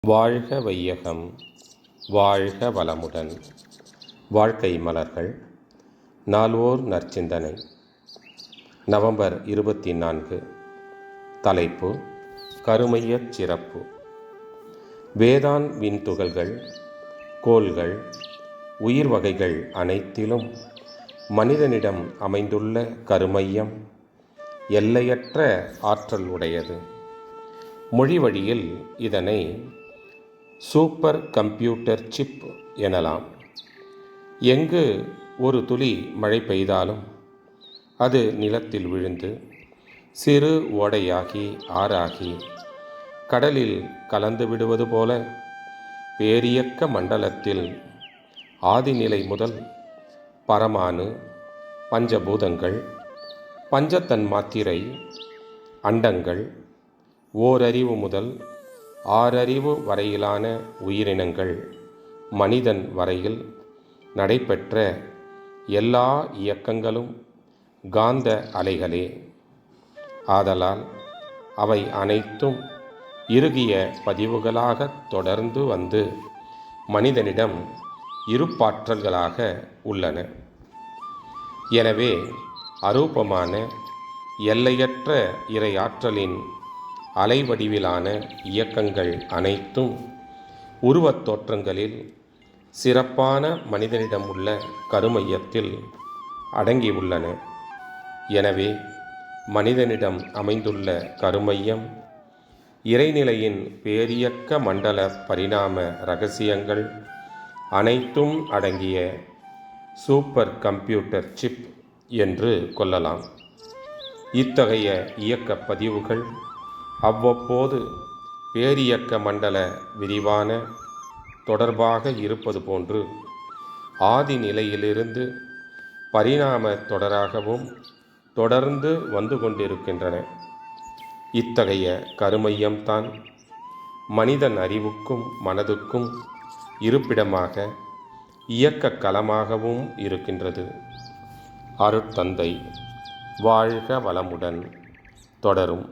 வாழ்க வையகம், வாழ்க வளமுடன். வாழ்க்கை மலர்கள். நால்வோர் நற்சிந்தனை. நவம்பர் 24. தலைப்பு: கருமையச் சிறப்பு. வேதான் விண்துகள்கள், கோள்கள், உயிர் வகைகள் அனைத்திலும் மனிதனிடம் அமைந்துள்ள கருமையம் எல்லையற்ற ஆற்றல் உடையது. மொழி வழியில் இதனை சூப்பர் கம்ப்யூட்டர் சிப் எனலாம். எங்கு ஒரு துளி மழை பெய்தாலும் அது நிலத்தில் விழுந்து சிறு ஓடையாகி ஆறாகி கடலில் கலந்து விடுவது போல பேரியக்க மண்டலத்தில் ஆதிநிலை முதல் பரமாணு, பஞ்சபூதங்கள், பஞ்சத்தன்மாத்திரை, அண்டங்கள், ஓரறிவு முதல் ஆறறிவு வரையிலான உயிரினங்கள், மனிதன் வரையில் நடைபெற்ற எல்லா இயக்கங்களும் காந்த அலைகளே. ஆதலால் அவை அனைத்தும் இறுகிய பதிவுகளாக தொடர்ந்து வந்து மனிதனிடம் இருப்பாற்றல்களாக உள்ளன. எனவே அரூபமான எல்லையற்ற இறையாற்றலின் அலைவடிவிலான இயக்கங்கள் அனைத்தும் உருவத் தோற்றங்களில் சிறப்பான மனிதனிடம் உள்ள கருமையத்தில் அடங்கியுள்ளன. எனவே மனிதனிடம் அமைந்துள்ள கருமையம் இறைநிலையின் பேரியக்க மண்டல பரிணாம இரகசியங்கள் அனைத்தும் அடங்கிய சூப்பர் கம்ப்யூட்டர் சிப் என்று கொள்ளலாம். இத்தகைய இயக்க பதிவுகள் அவ்வப்போது பேரியக்க மண்டல விரிவான தொடர்பாக இருப்பது போன்று ஆதி நிலையிலிருந்து பரிணாம தொடராகவும் தொடர்ந்து வந்து கொண்டிருக்கின்றன. இத்தகைய கருமையம்தான் மனிதன் அறிவுக்கும் மனதுக்கும் இருப்பிடமாக இயக்க களமாகவும் இருக்கின்றது. அருட்தந்தை. வாழ்க வளமுடன். தொடரும்.